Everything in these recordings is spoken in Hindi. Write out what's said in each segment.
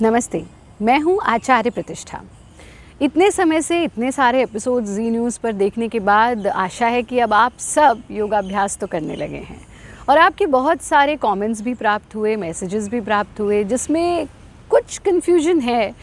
नमस्ते, मैं हूँ आचार्य प्रतिष्ठा। इतने समय से इतने सारे एपिसोड जी न्यूज़ पर देखने के बाद आशा है कि अब आप सब योगाभ्यास तो करने लगे हैं और आपके बहुत सारे कमेंट्स भी प्राप्त हुए, मैसेजेस भी प्राप्त हुए जिसमें कुछ कन्फ्यूजन है।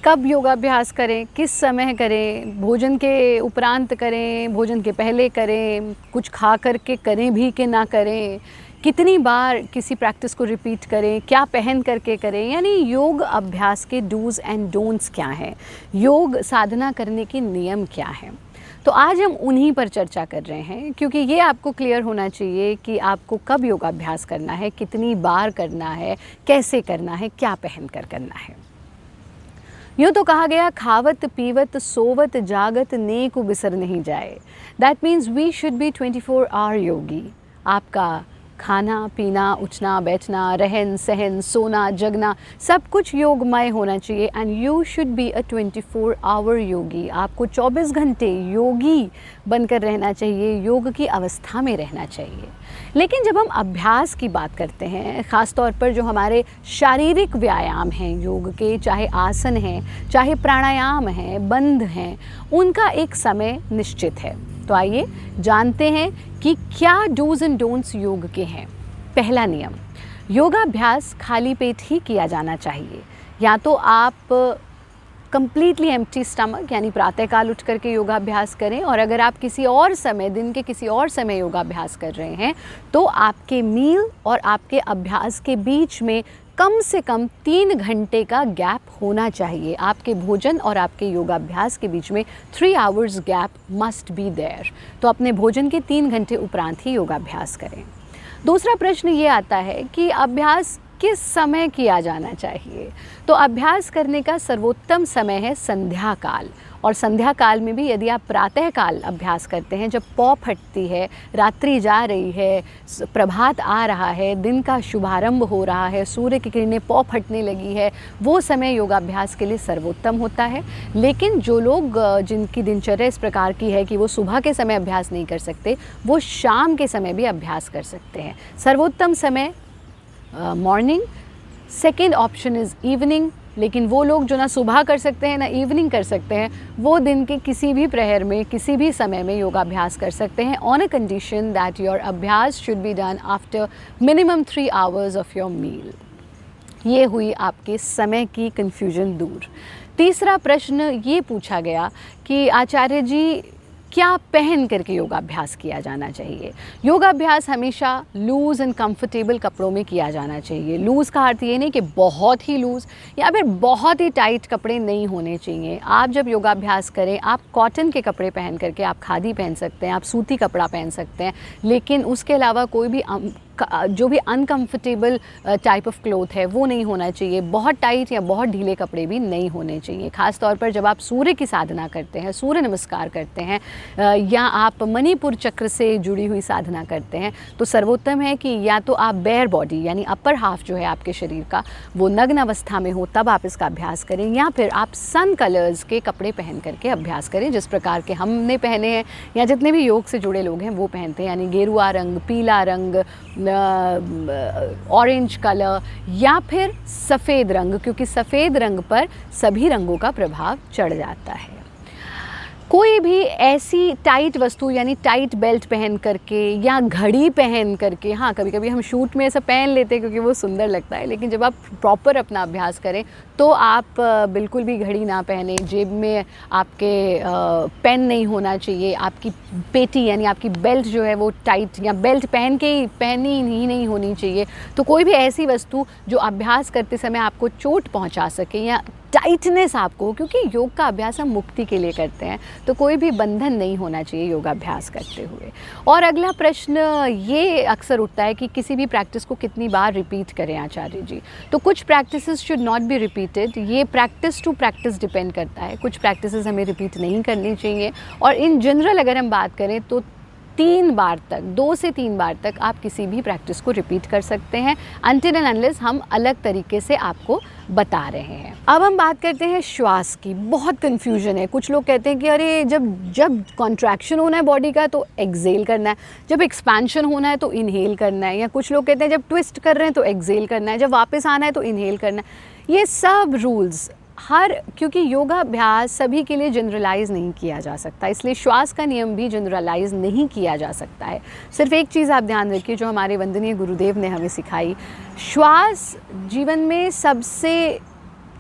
कब योगाभ्यास करें, किस समय करें, भोजन के उपरांत करें, भोजन के पहले करें, कुछ खा करके करें भी कि ना करें, कितनी बार किसी प्रैक्टिस को रिपीट करें, क्या पहन करके करें, यानी योग अभ्यास के डूज़ एंड डोंट्स क्या हैं, योग साधना करने के नियम क्या हैं। तो आज हम उन्हीं पर चर्चा कर रहे हैं क्योंकि ये आपको क्लियर होना चाहिए कि आपको कब योगाभ्यास करना है, कितनी बार करना है, कैसे करना है, क्या पहन कर करना है। यूँ तो कहा गया, खावत पीवत सोवत जागत नेक बिसर नहीं जाए। That means we should be 24 hour yogi. आपका खाना पीना, उठना बैठना, रहन सहन, सोना जगना, सब कुछ योगमय होना चाहिए and you should be a 24 hour yogi. आपको 24 घंटे योगी बनकर रहना चाहिए, योग की अवस्था में रहना चाहिए। लेकिन जब हम अभ्यास की बात करते हैं, ख़ास तौर पर जो हमारे शारीरिक व्यायाम हैं योग के, चाहे आसन हैं, चाहे प्राणायाम हैं, बंध हैं, उनका एक समय निश्चित है। तो आइए जानते हैं कि क्या डूज़ एंड डोंट्स योग के हैं। पहला नियम, योगाभ्यास खाली पेट ही किया जाना चाहिए। या तो आप कंप्लीटली एम्प्टी स्टमक यानी प्रातःकाल उठ करके योगाभ्यास करें, और अगर आप किसी और समय, दिन के किसी और समय योगाभ्यास कर रहे हैं तो आपके मील और आपके अभ्यास के बीच में कम से कम 3 घंटे का गैप होना चाहिए। आपके भोजन और आपके योगाभ्यास के बीच में 3 hours gap must be there. तो अपने भोजन के 3 घंटे उपरांत ही योगाभ्यास करें। दूसरा प्रश्न ये आता है कि अभ्यास किस समय किया जाना चाहिए। तो अभ्यास करने का सर्वोत्तम समय है संध्या काल, और संध्या काल में भी यदि आप प्रातःकाल अभ्यास करते हैं, जब पौ फटती है, रात्रि जा रही है, प्रभात आ रहा है, दिन का शुभारंभ हो रहा है, सूर्य की किरणें पौ फटने लगी है, वो समय योगाभ्यास के लिए सर्वोत्तम होता है। लेकिन जो लोग जिनकी दिनचर्या इस प्रकार की है कि वो सुबह के समय अभ्यास नहीं कर सकते, वो शाम के समय भी अभ्यास कर सकते हैं। सर्वोत्तम समय morning, second option is evening. लेकिन वो लोग जो ना सुबह कर सकते हैं ना इवनिंग कर सकते हैं, वो दिन के किसी भी प्रहर में, किसी भी समय में योगाभ्यास कर सकते हैं, on a condition that your abhyas should be done after minimum 3 hours of your meal. ये हुई आपके समय की कन्फ्यूजन दूर। तीसरा प्रश्न ये पूछा गया कि आचार्य जी, क्या पहन करके योगाभ्यास किया जाना चाहिए। योगाभ्यास हमेशा लूज़ एंड कंफर्टेबल कपड़ों में किया जाना चाहिए। लूज़ का अर्थ ये नहीं कि बहुत ही लूज़ या फिर बहुत ही टाइट कपड़े नहीं होने चाहिए। आप जब योगाभ्यास करें, आप कॉटन के कपड़े पहन करके, आप खादी पहन सकते हैं, आप सूती कपड़ा पहन सकते हैं, लेकिन उसके अलावा कोई भी जो भी अनकंफर्टेबल टाइप ऑफ क्लोथ है वो नहीं होना चाहिए। बहुत टाइट या बहुत ढीले कपड़े भी नहीं होने चाहिए। ख़ास तौर पर जब आप सूर्य की साधना करते हैं, सूर्य नमस्कार करते हैं, या आप मणिपुर चक्र से जुड़ी हुई साधना करते हैं, तो सर्वोत्तम है कि या तो आप बेयर बॉडी यानी अपर हाफ जो है आपके शरीर का वो नग्न अवस्था में हो, तब आप इसका अभ्यास करें, या फिर आप सन कलर्स के कपड़े पहन करके अभ्यास करें, जिस प्रकार के हमने पहने हैं या जितने भी योग से जुड़े लोग हैं वो पहनते हैं, यानी गेरुआ रंग, पीला रंग, ऑरेंज कलर या फिर सफ़ेद रंग, क्योंकि सफ़ेद रंग पर सभी रंगों का प्रभाव चढ़ जाता है। कोई भी ऐसी टाइट वस्तु यानी टाइट बेल्ट पहन करके या घड़ी पहन करके, हाँ कभी कभी हम शूट में ऐसा पहन लेते हैं क्योंकि वो सुंदर लगता है, लेकिन जब आप प्रॉपर अपना अभ्यास करें तो आप बिल्कुल भी घड़ी ना पहने। जेब में आपके पेन नहीं होना चाहिए। आपकी पेटी यानी आपकी बेल्ट जो है वो टाइट या बेल्ट पहनी ही नहीं होनी चाहिए। तो कोई भी ऐसी वस्तु जो अभ्यास करते समय आपको चोट पहुंचा सके या टाइटनेस आपको, क्योंकि योग का अभ्यास हम मुक्ति के लिए करते हैं, तो कोई भी बंधन नहीं होना चाहिए योगाभ्यास करते हुए। और अगला प्रश्न ये अक्सर उठता है कि किसी भी प्रैक्टिस को कितनी बार रिपीट करें आचार्य जी। तो कुछ practices should not be repeated. ये प्रैक्टिस टू प्रैक्टिस डिपेंड करता है। कुछ प्रैक्टिसेस हमें रिपीट नहीं करनी चाहिए, और इन जनरल अगर हम बात करें तो 3 बार तक, 2 से 3 बार तक आप किसी भी प्रैक्टिस को रिपीट कर सकते हैं, अनटिल एंड अनलेस हम अलग तरीके से आपको बता रहे हैं। अब हम बात करते हैं श्वास की। बहुत कन्फ्यूजन है, कुछ लोग कहते हैं कि अरे जब कॉन्ट्रैक्शन होना है बॉडी का तो एक्सेल करना है, जब एक्सपेंशन होना है तो इनहेल करना है, या कुछ लोग कहते हैं जब ट्विस्ट कर रहे हैं तो एक्सेल करना है, जब वापस आना है तो इनहेल करना है। ये सब रूल्स क्योंकि योगाभ्यास सभी के लिए जनरलाइज नहीं किया जा सकता, इसलिए श्वास का नियम भी जनरलाइज नहीं किया जा सकता है। सिर्फ एक चीज़ आप ध्यान रखिए जो हमारे वंदनीय गुरुदेव ने हमें सिखाई, श्वास जीवन में सबसे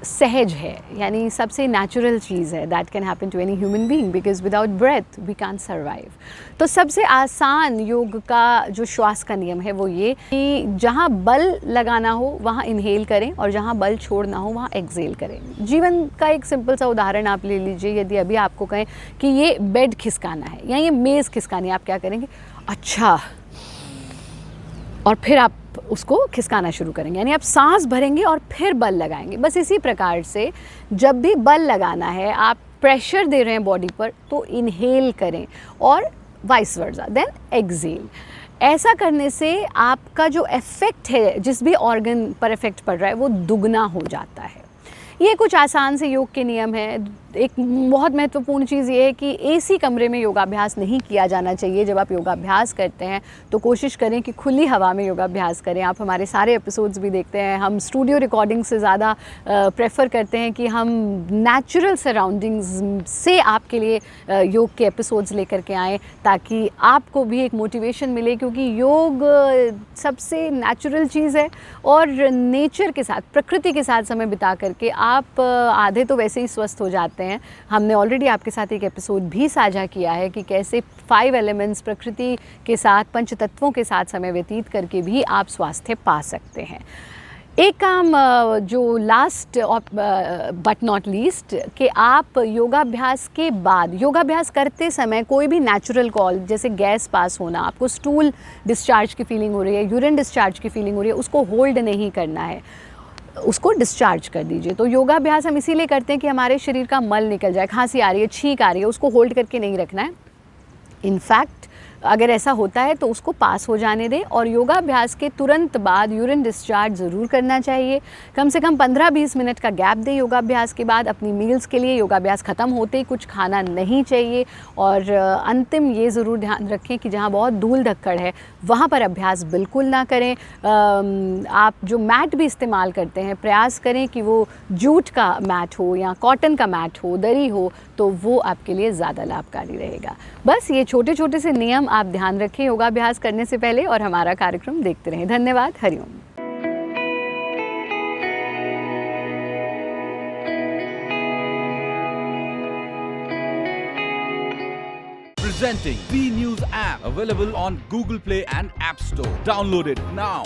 सहज है, यानी सबसे नेचुरल चीज़ है that can happen to any human being, because without breath we can't survive. तो सबसे आसान योग का जो श्वास का नियम है वो ये कि जहाँ बल लगाना हो वहाँ इनहेल करें और जहाँ बल छोड़ना हो वहाँ एक्सेल करें। जीवन का एक सिंपल सा उदाहरण आप ले लीजिए, यदि अभी आपको कहें कि ये बेड खिसकाना है या ये मेज़ खिसकानी है, आप क्या करेंगे? अच्छा, और फिर आप उसको खिसकाना शुरू करेंगे, यानी आप सांस भरेंगे और फिर बल लगाएंगे। बस इसी प्रकार से जब भी बल लगाना है, आप प्रेशर दे रहे हैं बॉडी पर, तो इनहेल करें और वाइस वर्सा, देन एक्सेल। ऐसा करने से आपका जो इफ़ेक्ट है, जिस भी ऑर्गन पर इफ़ेक्ट पड़ रहा है, वो दुगना हो जाता है। ये कुछ आसान से योग के नियम है। एक बहुत महत्वपूर्ण चीज़ ये है कि एसी कमरे में योगाभ्यास नहीं किया जाना चाहिए। जब आप योगाभ्यास करते हैं तो कोशिश करें कि खुली हवा में योगाभ्यास करें। आप हमारे सारे एपिसोड्स भी देखते हैं, हम स्टूडियो रिकॉर्डिंग से ज़्यादा प्रेफर करते हैं कि हम नेचुरल सराउंडिंग्स से आपके लिए योग के एपिसोड्स लेकर के आएँ, ताकि आपको भी एक मोटिवेशन मिले, क्योंकि योग सबसे नेचुरल चीज़ है और नेचर के साथ, प्रकृति के साथ समय बिता करके आप आधे तो वैसे ही स्वस्थ हो जाते हैं। हमने ऑलरेडी आपके साथ एक एपिसोड भी साझा किया है कि कैसे 5 एलिमेंट्स प्रकृति के साथ, पंच तत्वों के साथ समय व्यतीत करके भी आप स्वास्थ्य पा सकते हैं। एक काम जो लास्ट बट नॉट लीस्ट, कि आप योगाभ्यास के बाद, योगाभ्यास करते समय कोई भी नेचुरल कॉल, जैसे गैस पास होना, आपको स्टूल डिस्चार्ज की फीलिंग हो रही है, यूरिन डिस्चार्ज की फीलिंग हो रही है, उसको होल्ड नहीं करना है, उसको डिस्चार्ज कर दीजिए। तो योगाभ्यास हम इसीलिए करते हैं कि हमारे शरीर का मल निकल जाए, खांसी आ रही है, छींक आ रही है, उसको होल्ड करके नहीं रखना है। इनफैक्ट अगर ऐसा होता है तो उसको पास हो जाने दें, और योगाभ्यास के तुरंत बाद यूरिन डिस्चार्ज ज़रूर करना चाहिए। कम से कम 15-20 मिनट का गैप दें योगाभ्यास के बाद अपनी मील्स के लिए। योगाभ्यास ख़त्म होते ही कुछ खाना नहीं चाहिए, और अंतिम ये ज़रूर ध्यान रखें कि जहाँ बहुत धूल धक्कड़ है वहाँ पर अभ्यास बिल्कुल ना करें। आप जो मैट भी इस्तेमाल करते हैं, प्रयास करें कि वो जूट का मैट हो या कॉटन का मैट हो, दरी हो, तो वो आपके लिए ज़्यादा लाभकारी रहेगा। बस ये छोटे छोटे से नियम आप ध्यान रखें योगाभ्यास करने से पहले, और हमारा कार्यक्रम देखते रहें। धन्यवाद। Hariom. Presenting B News app, available on Google Play and App Store. Download it now.